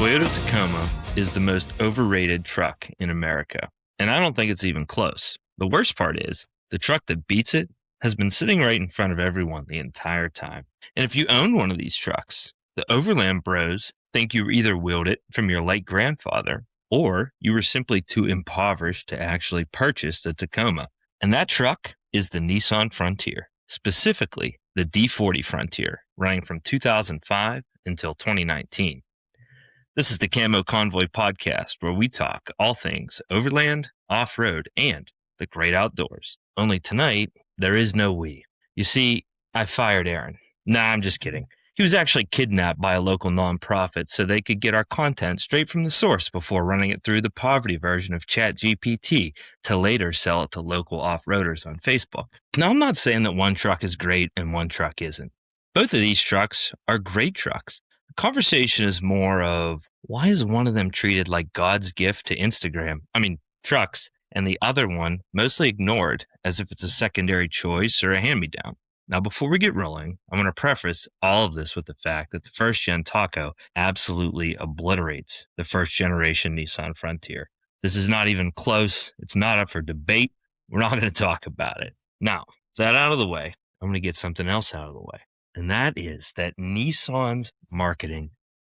Toyota Tacoma is the most overrated truck in America, and I don't think it's even close. The worst part is, the truck that beats it has been sitting right in front of everyone the entire time. And if you own one of these trucks, the Overland bros think you either willed it from your late grandfather or you were simply too impoverished to actually purchase the Tacoma. And that truck is the Nissan Frontier, specifically the D40 Frontier, running from 2005 until 2019. This is the Camo Convoy Podcast, where we talk all things overland, off-road, and the great outdoors. Only tonight, there is no we. You see, I fired Aaron. Nah, I'm just kidding. He was actually kidnapped by a local nonprofit so they could get our content straight from the source before running it through the poverty version of ChatGPT to later sell it to local off-roaders on Facebook. Now, I'm not saying that one truck is great and one truck isn't. Both of these trucks are great trucks. The conversation is more of, why is one of them treated like God's gift to Instagram? Trucks, and the other one mostly ignored as if it's a secondary choice or a hand-me-down. Now, before we get rolling, I'm going to preface all of this with the fact that the first-gen Taco absolutely obliterates the first-generation Nissan Frontier. This is not even close. It's not up for debate. We're not going to talk about it. Now, with that out of the way, I'm going to get something else out of the way. And that is that Nissan's marketing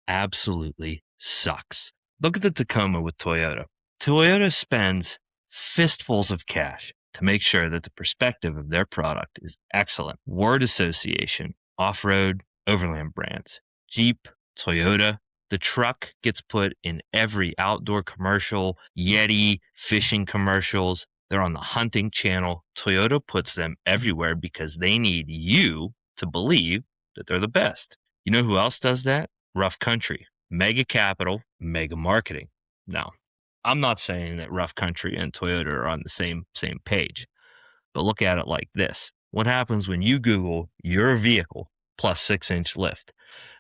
absolutely sucks. Look at the Tacoma with Toyota. Toyota spends fistfuls of cash to make sure that the perspective of their product is excellent. Word association, off-road, overland brands, Jeep, Toyota. The truck gets put in every outdoor commercial, Yeti, fishing commercials. They're on the hunting channel. Toyota puts them everywhere because they need you to believe that they're the best. You know who else does that? Rough Country. Mega capital, mega marketing. Now, I'm not saying that Rough Country and Toyota are on the same page, but look at it like this. What happens when you Google your vehicle plus 6-inch lift?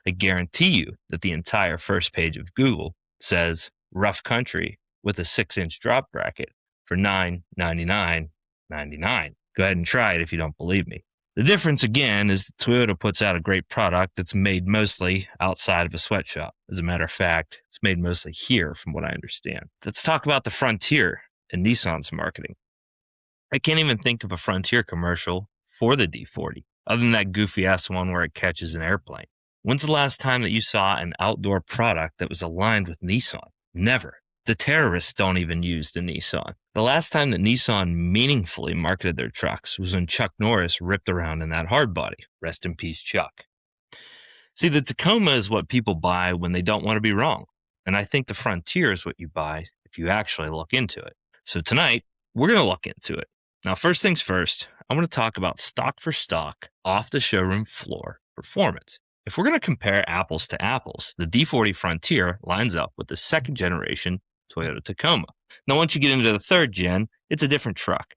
I guarantee you that the entire first page of Google says Rough Country with a 6-inch drop bracket for $999.99. Go ahead and try it if you don't believe me. The difference, again, is that Toyota puts out a great product that's made mostly outside of a sweatshop. As a matter of fact, it's made mostly here, from what I understand. Let's talk about the Frontier and Nissan's marketing. I can't even think of a Frontier commercial for the D40, other than that goofy-ass one where it catches an airplane. When's the last time that you saw an outdoor product that was aligned with Nissan? Never. The terrorists don't even use the Nissan. The last time that Nissan meaningfully marketed their trucks was when Chuck Norris ripped around in that hardbody. Rest in peace, Chuck. See, the Tacoma is what people buy when they don't want to be wrong. And I think the Frontier is what you buy if you actually look into it. So tonight, we're going to look into it. Now, first things first, I want to talk about stock for stock, off the showroom floor performance. If we're going to compare apples to apples, the D40 Frontier lines up with the second generation Toyota Tacoma. Now, once you get into the third gen, it's a different truck.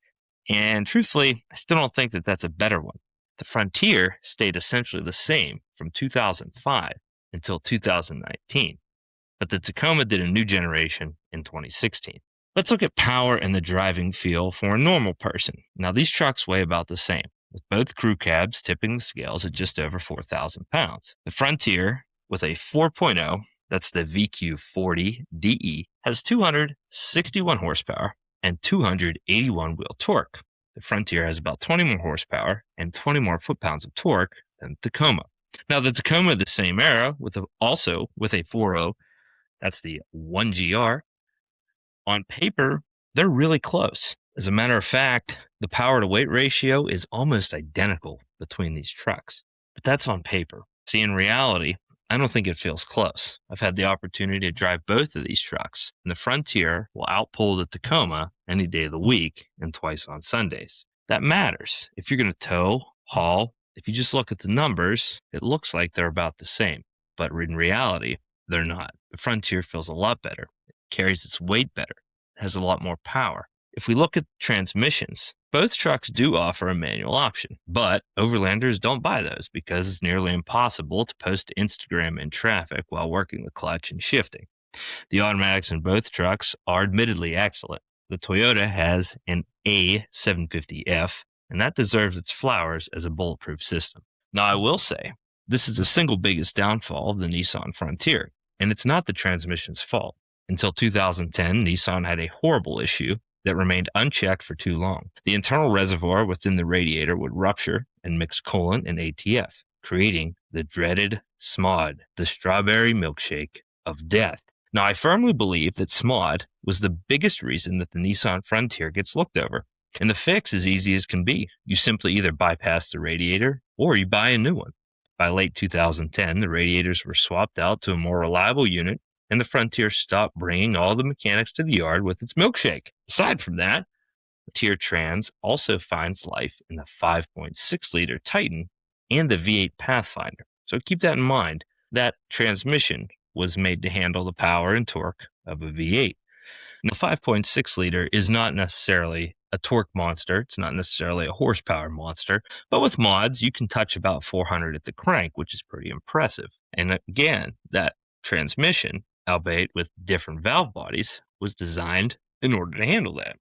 And truthfully, I still don't think that that's a better one. The Frontier stayed essentially the same from 2005 until 2019. But the Tacoma did a new generation in 2016. Let's look at power and the driving feel for a normal person. Now, these trucks weigh about the same, with both crew cabs tipping the scales at just over 4,000 pounds. The Frontier, with a 4.0, that's the VQ40 DE, has 261 horsepower and 281 wheel torque. The Frontier has about 20 more horsepower and 20 more foot-pounds of torque than the Tacoma. Now, the Tacoma of the same era, also with a 4.0, that's the 1GR, on paper, they're really close. As a matter of fact, the power-to-weight ratio is almost identical between these trucks. But that's on paper. See, in reality, I don't think it feels close. I've had the opportunity to drive both of these trucks, and the Frontier will outpull the Tacoma any day of the week and twice on Sundays. That matters. If you're going to tow, haul, if you just look at the numbers, it looks like they're about the same. But in reality, they're not. The Frontier feels a lot better. It carries its weight better. It has a lot more power. If we look at transmissions, both trucks do offer a manual option, but overlanders don't buy those because it's nearly impossible to post to Instagram in traffic while working the clutch and shifting. The automatics in both trucks are admittedly excellent. The Toyota has an A750F, and that deserves its flowers as a bulletproof system. Now, I will say, this is the single biggest downfall of the Nissan Frontier. and it's not the transmission's fault. Until 2010, Nissan had a horrible issue that remained unchecked for too long. The internal reservoir within the radiator would rupture and mix coolant and ATF, creating the dreaded SMOD, the strawberry milkshake of death. Now, I firmly believe that SMOD was the biggest reason that the Nissan Frontier gets looked over. And the fix is easy as can be. You simply either bypass the radiator or you buy a new one. By late 2010, the radiators were swapped out to a more reliable unit, and the Frontier stopped bringing all the mechanics to the yard with its milkshake. Aside from that, the Tier Trans also finds life in the 5.6-liter Titan and the V8 Pathfinder. So keep that in mind. That transmission was made to handle the power and torque of a V8. Now, 5.6-liter is not necessarily a torque monster. It's not necessarily a horsepower monster. But with mods, you can touch about 400 at the crank, which is pretty impressive. And again, that transmission, albeit with different valve bodies, was designed in order to handle that.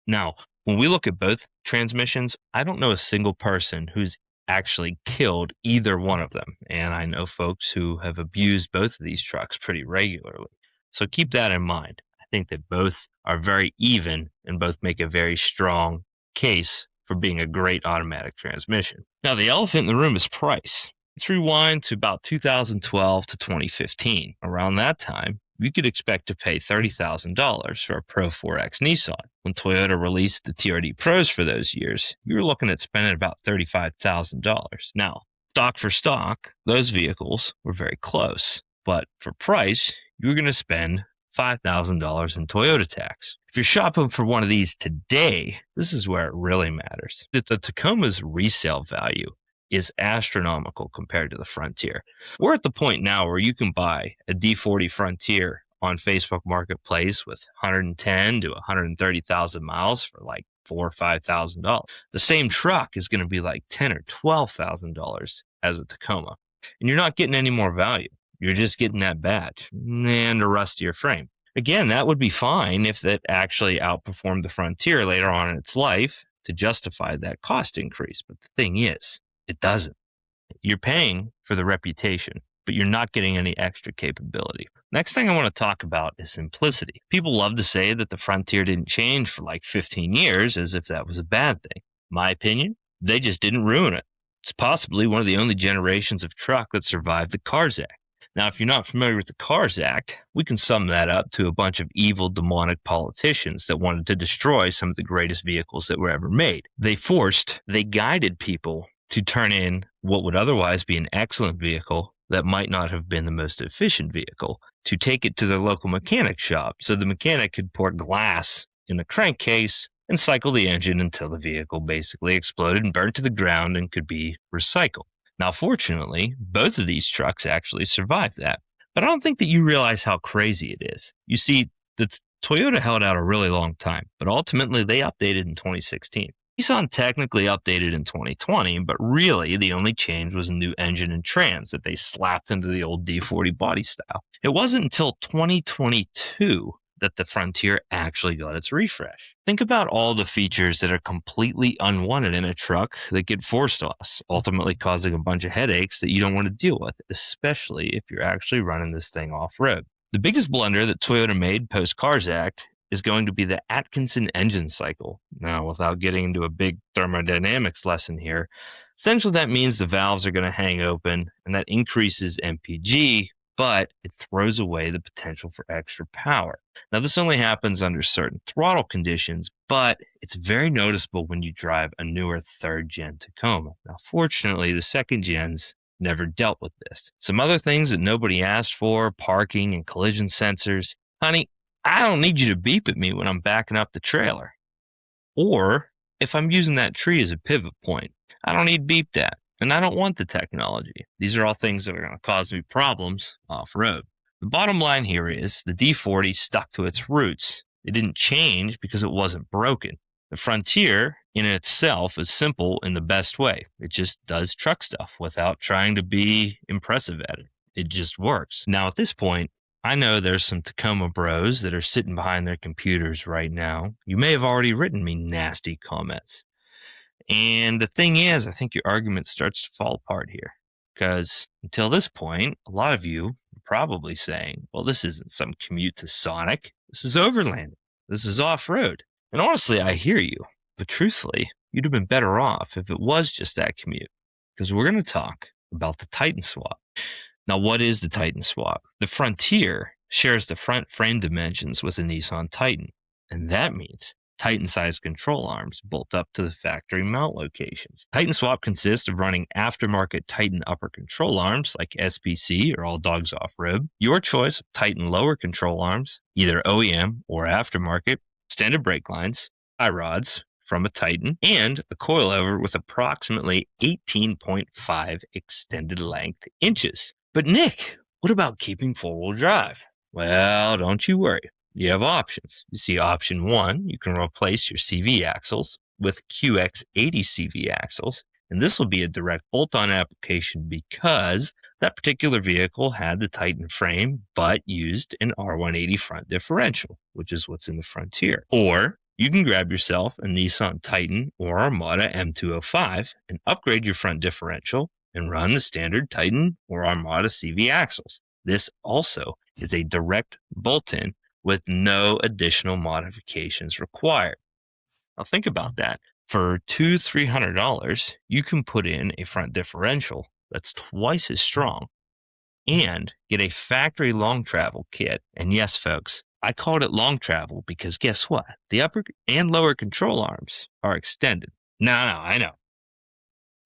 Now, when we look at both transmissions, I don't know a single person who's actually killed either one of them. And I know folks who have abused both of these trucks pretty regularly. So keep that in mind. I think that both are very even and both make a very strong case for being a great automatic transmission. Now, the elephant in the room is price. Let's rewind to about 2012 to 2015. Around that time, you could expect to pay $30,000 for a Pro 4X Nissan. When Toyota released the TRD Pros for those years, you were looking at spending about $35,000. Now, stock for stock, those vehicles were very close. But for price, you were going to spend $5,000 in Toyota tax. If you're shopping for one of these today, this is where it really matters. The Tacoma's resale value is astronomical compared to the Frontier. We're at the point now where you can buy a D40 Frontier on Facebook Marketplace with 110 to 130,000 miles for like $4,000 or $5,000. The same truck is going to be like $10,000 or $12,000 as a Tacoma, and you're not getting any more value. You're just getting that badge and a rustier frame. Again, that would be fine if that actually outperformed the Frontier later on in its life to justify that cost increase. But the thing is, it doesn't. You're paying for the reputation, but you're not getting any extra capability. Next thing I want to talk about is simplicity. People love to say that the Frontier didn't change for like 15 years as if that was a bad thing. My opinion, they just didn't ruin it. It's possibly one of the only generations of truck that survived the Cars Act. Now, if you're not familiar with the Cars Act, we can sum that up to a bunch of evil, demonic politicians that wanted to destroy some of the greatest vehicles that were ever made. They guided people to turn in what would otherwise be an excellent vehicle that might not have been the most efficient vehicle, to take it to their local mechanic shop so the mechanic could pour glass in the crankcase and cycle the engine until the vehicle basically exploded and burnt to the ground and could be recycled. Now, fortunately, both of these trucks actually survived that. But I don't think that you realize how crazy it is. You see, the Toyota held out a really long time, but ultimately they updated in 2016. Nissan technically updated in 2020, but really the only change was a new engine and trans that they slapped into the old D40 body style. It wasn't until 2022 that the Frontier actually got its refresh. Think about all the features that are completely unwanted in a truck that get forced on us, ultimately causing a bunch of headaches that you don't want to deal with, especially if you're actually running this thing off-road. The biggest blunder that Toyota made post-Cars Act is going to be the Atkinson engine cycle. Now, without getting into a big thermodynamics lesson here, essentially that means the valves are going to hang open, and that increases MPG, but it throws away the potential for extra power. Now, this only happens under certain throttle conditions, but it's very noticeable when you drive a newer third-gen Tacoma. Now, fortunately, the second gens never dealt with this. Some other things that nobody asked for, parking and collision sensors. Honey, I don't need you to beep at me when I'm backing up the trailer. Or if I'm using that tree as a pivot point, I don't need beeped at, and I don't want the technology. These are all things that are going to cause me problems off-road. The bottom line here is the D40 stuck to its roots. It didn't change because it wasn't broken. The Frontier in itself is simple in the best way. It just does truck stuff without trying to be impressive at it. It just works. Now, at this point, I know there's some Tacoma bros that are sitting behind their computers right now. You may have already written me nasty comments. And the thing is, I think your argument starts to fall apart here. Because until this point, a lot of you are probably saying, well, this isn't some commute to Sonic. This is Overland. This is off-road. And honestly, I hear you. But truthfully, you'd have been better off if it was just that commute. Because we're going to talk about the Titan swap. Now, what is the Titan swap? The Frontier shares the front frame dimensions with the Nissan Titan. And that means Titan-sized control arms bolt up to the factory mount locations. Titan swap consists of running aftermarket Titan upper control arms like SPC or All Dogs Off-Road, your choice of Titan lower control arms, either OEM or aftermarket, extended brake lines, tie rods from a Titan, and a coilover with approximately 18.5 extended length inches. But Nick, what about keeping four-wheel drive? Well, don't you worry. You have options. You see option 1, you can replace your CV axles with QX80 CV axles, and this will be a direct bolt-on application because that particular vehicle had the Titan frame but used an R180 front differential, which is what's in the Frontier. Or you can grab yourself a Nissan Titan or Armada M205 and upgrade your front differential and run the standard Titan or Armada CV axles. This also is a direct bolt-in with no additional modifications required. Now think about that. For $200-$300, you can put in a front differential that's twice as strong and get a factory long travel kit. And yes, folks, I called it long travel because guess what? The upper and lower control arms are extended. Now, I know.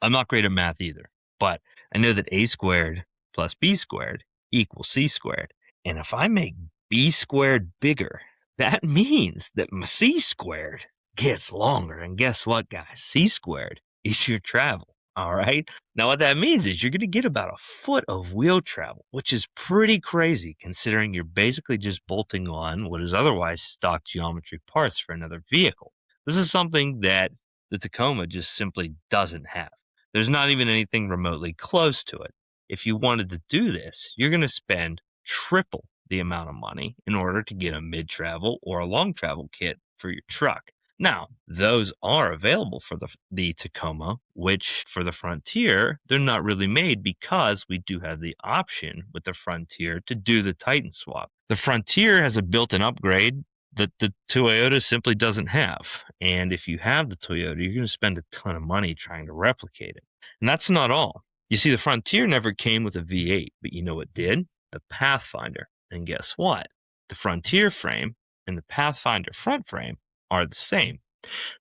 I'm not great at math either, but I know that A squared plus B squared equals C squared. And if I make B squared bigger, that means that my C squared gets longer. And guess what, guys? C squared is your travel. All right. Now, what that means is you're going to get about a foot of wheel travel, which is pretty crazy considering you're basically just bolting on what is otherwise stock geometry parts for another vehicle. This is something that the Tacoma just simply doesn't have. There's not even anything remotely close to it. If you wanted to do this, you're going to spend triple the amount of money in order to get a mid-travel or a long-travel kit for your truck. Now, those are available for the Tacoma, which for the Frontier, they're not really made because we do have the option with the Frontier to do the Titan swap. The Frontier has a built-in upgrade that the Toyota simply doesn't have. And if you have the Toyota, you're going to spend a ton of money trying to replicate it. And that's not all. You see, the Frontier never came with a V8, but you know what did? The Pathfinder. And guess what? The Frontier frame and the Pathfinder front frame are the same.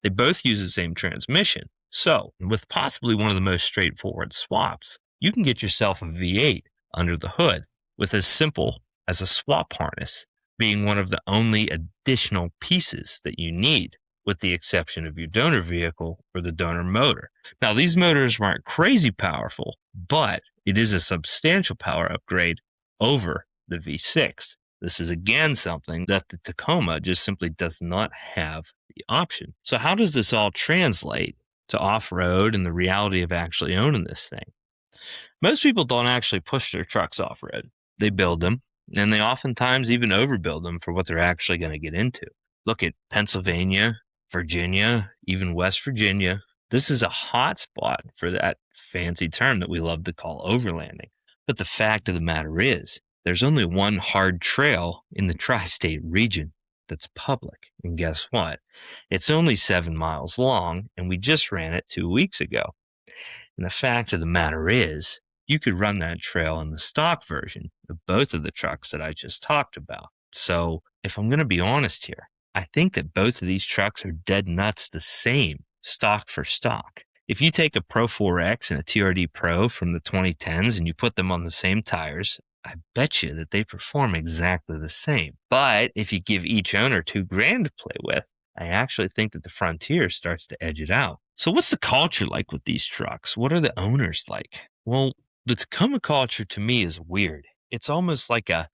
They both use the same transmission. So, with possibly one of the most straightforward swaps, you can get yourself a V8 under the hood with as simple as a swap harness being one of the only additional pieces that you need, with the exception of your donor vehicle or the donor motor. Now, these motors aren't crazy powerful, but it is a substantial power upgrade over the V6. This is again something that the Tacoma just simply does not have the option. So how does this all translate to off-road and the reality of actually owning this thing? Most people don't actually push their trucks off-road. They build them, and they oftentimes even overbuild them for what they're actually going to get into. Look at Pennsylvania, Virginia, even West Virginia. This is a hot spot for that fancy term that we love to call overlanding. But the fact of the matter is, there's only one hard trail in the tri-state region that's public. And guess what? It's only 7 miles long, and we just ran it 2 weeks ago. And the fact of the matter is, you could run that trail in the stock version of both of the trucks that I just talked about. So if I'm going to be honest here, I think that both of these trucks are dead nuts the same, stock for stock. If you take a Pro 4X and a TRD Pro from the 2010s and you put them on the same tires, I bet you that they perform exactly the same. But if you give each owner $2,000 to play with, I actually think that the Frontier starts to edge it out. So what's the culture like with these trucks? What are the owners like? Well, the Tacoma culture to me is weird. It's almost like a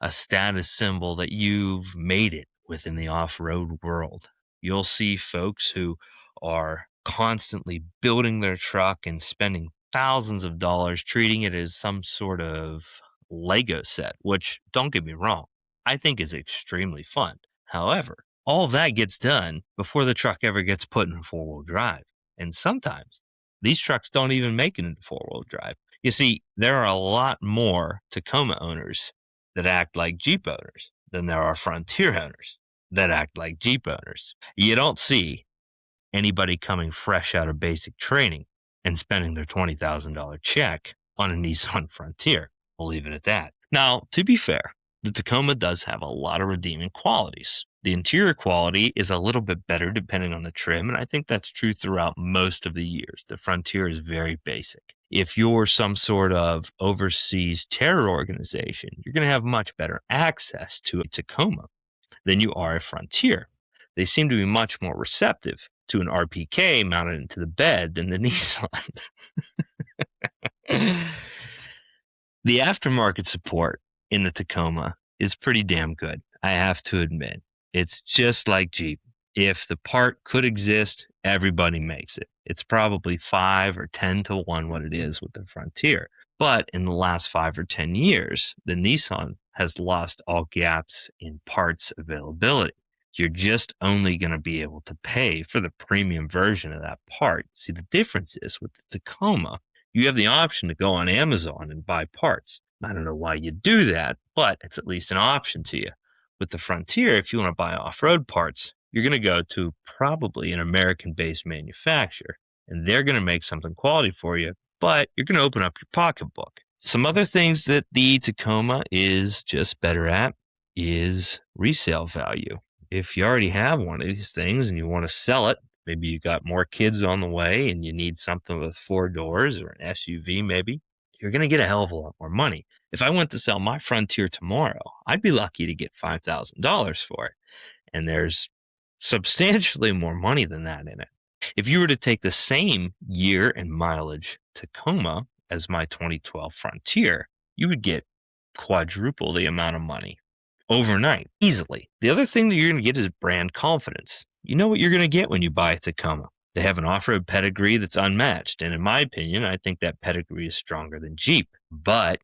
status symbol that you've made it within the off-road world. You'll see folks who are constantly building their truck and spending thousands of dollars, treating it as some sort of Lego set, which, don't get me wrong, I think is extremely fun. However, all of that gets done before the truck ever gets put in four-wheel drive. And sometimes these trucks don't even make it into four-wheel drive. You see, there are a lot more Tacoma owners that act like Jeep owners than there are Frontier owners that act like Jeep owners. You don't see anybody coming fresh out of basic training and spending their $20,000 check on a Nissan Frontier. We'll leave it at that. Now, to be fair, the Tacoma does have a lot of redeeming qualities. The interior quality is a little bit better depending on the trim, and I think that's true throughout most of the years. The Frontier is very basic. If you're some sort of overseas terror organization, you're going to have much better access to a Tacoma than you are a Frontier. They seem to be much more receptive to an RPK mounted into the bed than the Nissan. The aftermarket support in the Tacoma is pretty damn good, I have to admit. It's just like Jeep. If the part could exist, everybody makes it. It's probably 5 or 10 to 1 what it is with the Frontier. But in the last 5 or 10 years, the Nissan has lost all gaps in parts availability. You're just only going to be able to pay for the premium version of that part. See, the difference is with the Tacoma, you have the option to go on Amazon and buy parts. I don't know why you do that, but it's at least an option to you. With the Frontier, if you want to buy off-road parts, you're going to go to probably an American-based manufacturer, and they're going to make something quality for you, but you're going to open up your pocketbook. Some other things that the Tacoma is just better at is resale value. If you already have one of these things and you want to sell it, maybe you got more kids on the way and you need something with 4 doors or an SUV maybe, you're going to get a hell of a lot more money. If I went to sell my Frontier tomorrow, I'd be lucky to get $5,000 for it. And there's substantially more money than that in it. If you were to take the same year and mileage Tacoma as my 2012 Frontier, you would get quadruple the amount of money overnight, easily. The other thing that you're going to get is brand confidence. You know what you're going to get when you buy a Tacoma. They have an off-road pedigree that's unmatched, and in my opinion, I think that pedigree is stronger than Jeep. But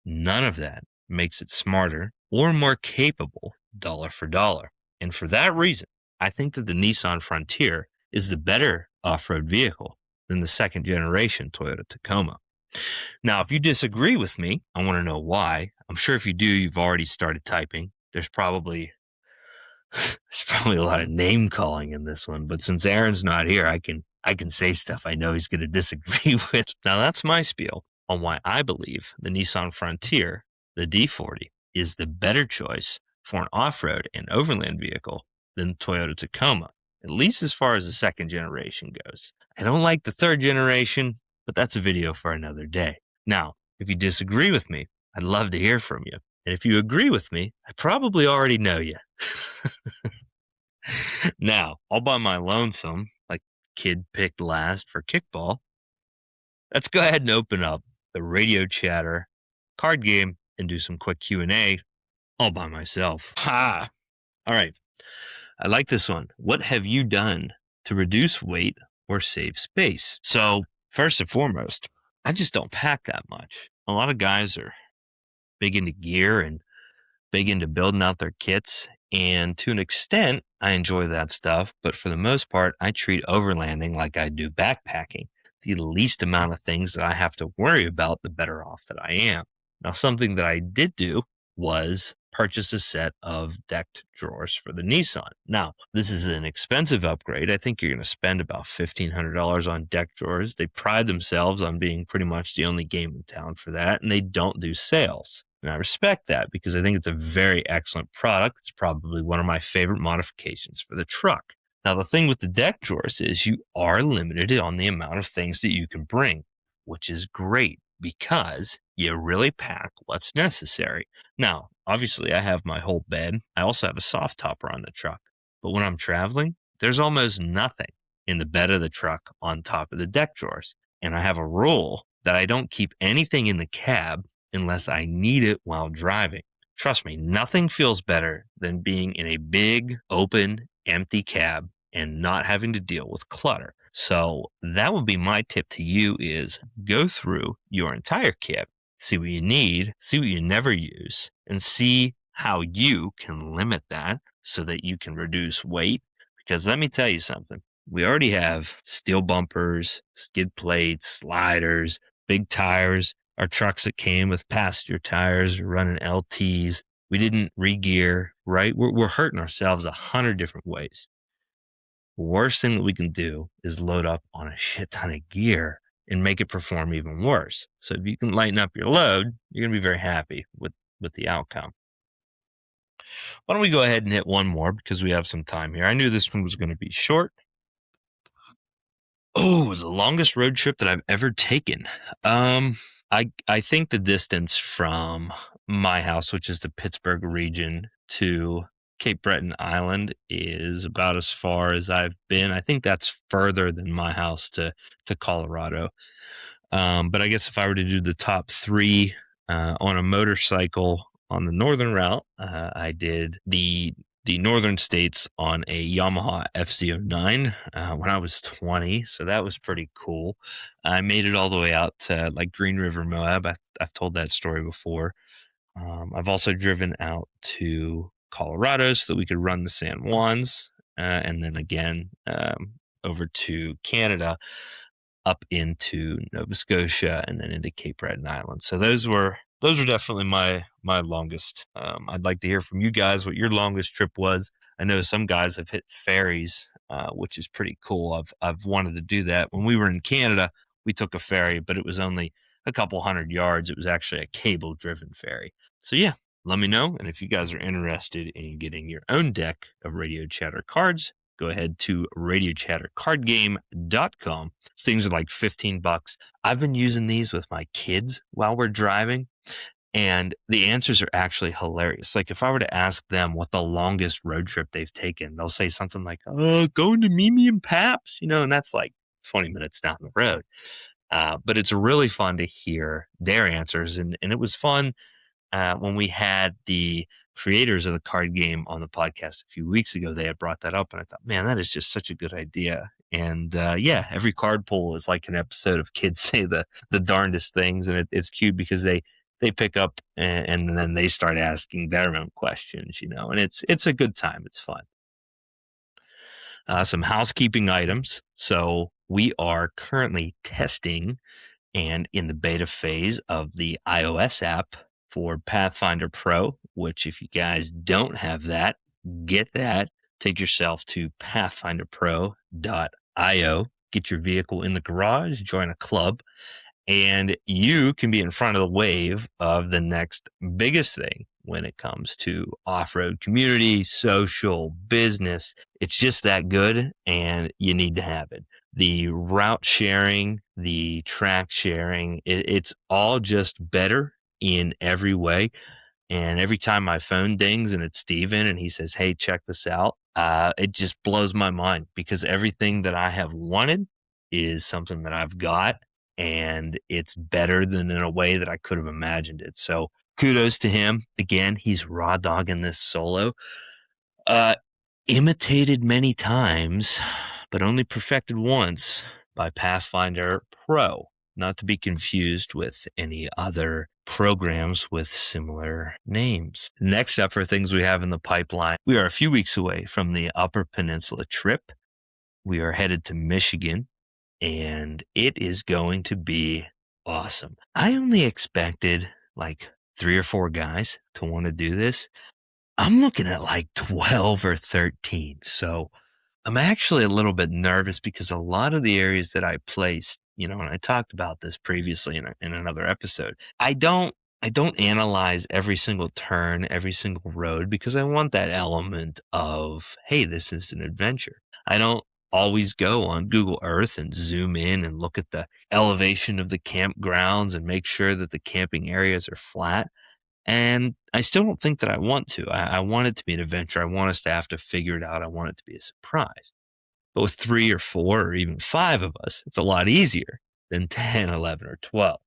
none of that makes it smarter or more capable dollar for dollar. And for that reason, I think that the Nissan Frontier is the better off-road vehicle than the second generation Toyota Tacoma. Now, if you disagree with me, I want to know why. I'm sure if you do, you've already started typing. There's probably a lot of name calling in this one, but since Aaron's not here, I can say stuff I know he's going to disagree with. Now, that's my spiel on why I believe the Nissan Frontier, the D40, is the better choice for an off-road and overland vehicle than Toyota Tacoma, at least as far as the second generation goes. I don't like the third generation, but that's a video for another day. Now, if you disagree with me, I'd love to hear from you. And if you agree with me, I probably already know you. Now, all by my lonesome, like kid picked last for kickball, let's go ahead and open up the radio chatter card game and do some quick Q&A all by myself. Ha! All right. I like this one. What have you done to reduce weight or save space? So, first and foremost, I just don't pack that much. A lot of guys are big into gear and big into building out their kits. And to an extent, I enjoy that stuff. But for the most part, I treat overlanding like I do backpacking. The least amount of things that I have to worry about, the better off that I am. Now, something that I did do was purchase a set of decked drawers for the Nissan. Now, this is an expensive upgrade. I think you're going to spend about $1,500 on deck drawers. They pride themselves on being pretty much the only game in town for that, and they don't do sales. And I respect that because I think it's a very excellent product. It's probably one of my favorite modifications for the truck. Now, the thing with the deck drawers is you are limited on the amount of things that you can bring, which is great because you really pack what's necessary. Now, obviously, I have my whole bed. I also have a soft topper on the truck. But when I'm traveling, there's almost nothing in the bed of the truck on top of the deck drawers. And I have a rule that I don't keep anything in the cab unless I need it while driving. Trust me, nothing feels better than being in a big, open, empty cab and not having to deal with clutter. So that would be my tip to you is go through your entire kit, see what you need, see what you never use, and see how you can limit that so that you can reduce weight. Because let me tell you something. We already have steel bumpers, skid plates, sliders, big tires, our trucks that came with passenger tires, running LTs. We didn't re-gear, right? We're hurting ourselves 100 different ways. The worst thing that we can do is load up on a shit ton of gear and make it perform even worse. So if you can lighten up your load, you're going to be very happy with the outcome. Why don't we go ahead and hit one more because we have some time here. I knew this one was going to be short. Oh, the longest road trip that I've ever taken. I think the distance from my house, which is the Pittsburgh region, to Cape Breton Island is about as far as I've been. I think that's further than my house to Colorado. But I guess if I were to do the top three on a motorcycle on the northern route, I did the northern states on a Yamaha FZ09 when I was 20. So that was pretty cool. I made it all the way out to like Green River, Moab. I've told that story before. I've also driven out to Colorado so that we could run the San Juans, and then again over to Canada, up into Nova Scotia, and then into Cape Breton Island. So those were definitely my longest. I'd like to hear from you guys what your longest trip was. I know some guys have hit ferries, which is pretty cool. I've wanted to do that. When we were in Canada, we took a ferry, but it was only a couple 100 yards. It was actually a cable-driven ferry. So yeah, let me know. And if you guys are interested in getting your own deck of Radio Chatter cards, go ahead to radiochattercardgame.com. These things are like $15. I've been using these with my kids while we're driving, and the answers are actually hilarious. Like if I were to ask them what the longest road trip they've taken, they'll say something like, going to Mimi and Paps, and that's like 20 minutes down the road. But it's really fun to hear their answers. And it was fun when we had the creators of the card game on the podcast a few weeks ago. They had brought that up, and I thought, man, that is just such a good idea. And yeah, every card pull is like an episode of kids say the darndest things, and it's cute because they pick up and then they start asking their own questions, and it's a good time. It's fun. Some housekeeping items. So we are currently testing and in the beta phase of the iOS app for Pathfinder Pro, which if you guys don't have that, get that. Take yourself to pathfinderpro.io, get your vehicle in the garage, join a club, and you can be in front of the wave of the next biggest thing when it comes to off-road community, social, business. It's just that good, and you need to have it. The route sharing, the track sharing, it's all just better in every way. And every time my phone dings and it's Steven and he says, hey, check this out, it just blows my mind because everything that I have wanted is something that I've got, and it's better than in a way that I could have imagined it. So kudos to him. Again, he's raw dogging this solo. Imitated many times, but only perfected once by Pathfinder Pro, not to be confused with any other programs with similar names. Next up are things we have in the pipeline. We are a few weeks away from the Upper Peninsula trip. We are headed to Michigan, and it is going to be awesome. I only expected like 3 or 4 guys to want to do this. I'm looking at like 12 or 13. So I'm actually a little bit nervous because a lot of the areas that I placed, and I talked about this previously in another episode, I don't analyze every single turn, every single road, because I want that element of, hey, this is an adventure. I don't always go on Google Earth and zoom in and look at the elevation of the campgrounds and make sure that the camping areas are flat. And I still don't think that I want to. I want it to be an adventure. I want us to have to figure it out. I want it to be a surprise. But with 3 or 4 or even 5 of us, it's a lot easier than 10, 11, or 12.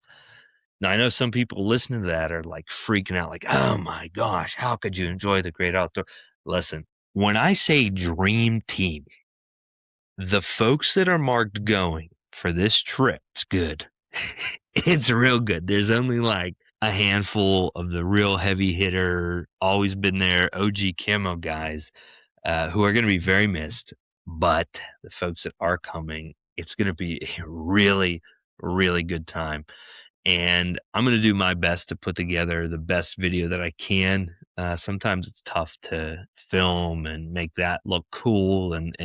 Now, I know some people listening to that are like freaking out, like, oh my gosh, how could you enjoy the great outdoor? Listen, when I say dream team, the folks that are marked going for this trip, it's good. It's real good. There's only like a handful of the real heavy hitter, always been there, OG Camo guys who are going to be very missed. But the folks that are coming, it's going to be a really, really good time. and I'm going to do my best to put together the best video that I can. Sometimes it's tough to film and make that look cool and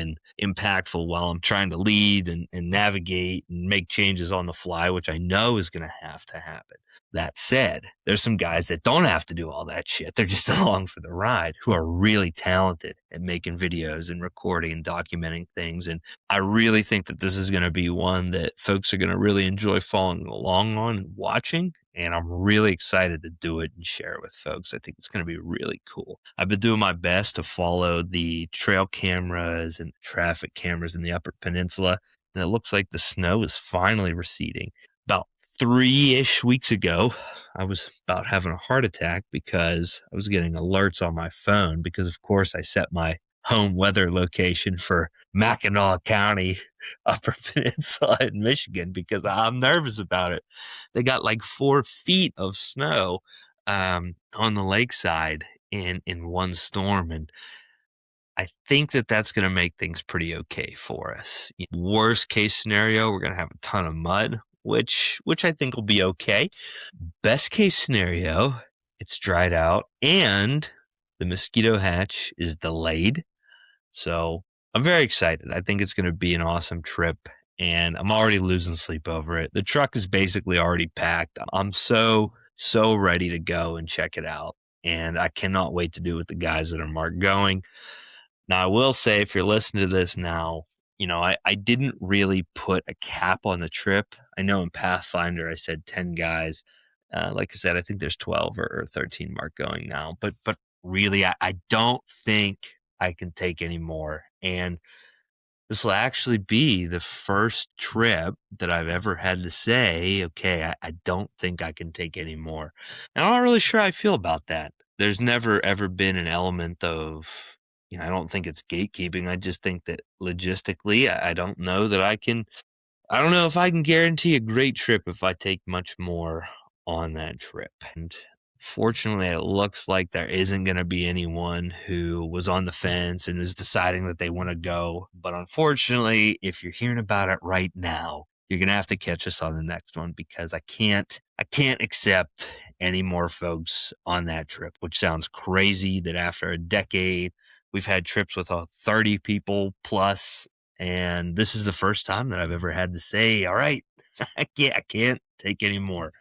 impactful while I'm trying to lead and navigate and make changes on the fly, which I know is going to happen. That said, there's some guys that don't have to do all that shit. They're just along for the ride, who are really talented at making videos and recording and documenting things. And I really think that this is going to be one that folks are going to really enjoy following along on and watching. And I'm really excited to do it and share it with folks. I think it's going to be really cool. I've been doing my best to follow the trail cameras and traffic cameras in the Upper Peninsula, and it looks like the snow is finally receding. About 3-ish weeks ago, I was about having a heart attack because I was getting alerts on my phone because, of course, I set my home weather location for Mackinac County, Upper Peninsula in Michigan, because I'm nervous about it. They got like 4 feet of snow on the lakeside in one storm, and I think that that's going to make things pretty okay for us. Worst case scenario, we're going to have a ton of mud, which I think will be okay. Best case scenario, it's dried out and the mosquito hatch is delayed. So I'm very excited. I think it's going to be an awesome trip, and I'm already losing sleep over it. The truck is basically already packed. I'm so ready to go and check it out, and I cannot wait to do it with the guys that are marked going. Now, I will say, if you're listening to this now, I didn't really put a cap on the trip. I know in Pathfinder I said 10 guys. Like I said, I think there's 12 or 13 marked going now. But really, I don't think I can take any more. And this will actually be the first trip that I've ever had to say, okay, I don't think I can take any more. And I'm not really sure how I feel about that. There's never, ever been an element of, I don't think it's gatekeeping. I just think that logistically, I don't know that I don't know if I can guarantee a great trip if I take much more on that trip. And fortunately, it looks like there isn't going to be anyone who was on the fence and is deciding that they want to go. But unfortunately, if you're hearing about it right now, you're going to have to catch us on the next one, because I can't accept any more folks on that trip, which sounds crazy that after a decade, we've had trips with 30 people plus, and this is the first time that I've ever had to say, all right, I can't take any more.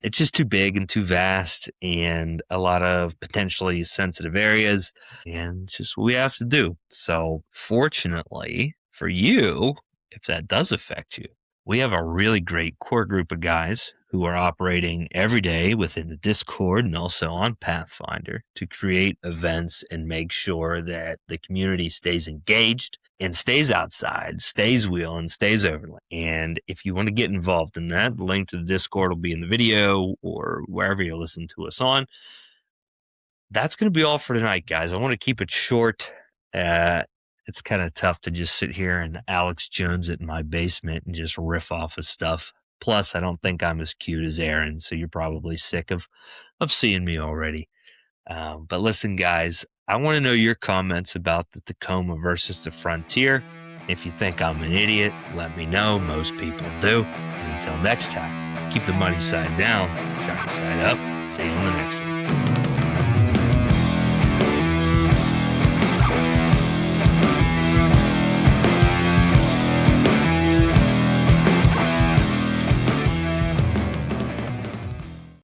It's just too big and too vast and a lot of potentially sensitive areas, and it's just what we have to do. So fortunately for you, if that does affect you, we have a really great core group of guys who are operating every day within the Discord and also on Pathfinder to create events and make sure that the community stays engaged and stays outside, stays wheeling, stays overland. And if you want to get involved in that, the link to the Discord will be in the video or wherever you listen to us on. That's going to be all for tonight, guys. I want to keep it short. It's kind of tough to just sit here and Alex Jones it in my basement and just riff off of stuff. Plus, I don't think I'm as cute as Aaron, so you're probably sick of seeing me already. But listen, guys, I want to know your comments about the Tacoma versus the Frontier. If you think I'm an idiot, let me know. Most people do. And until next time, keep the money side down, shine side up. See you on the next one.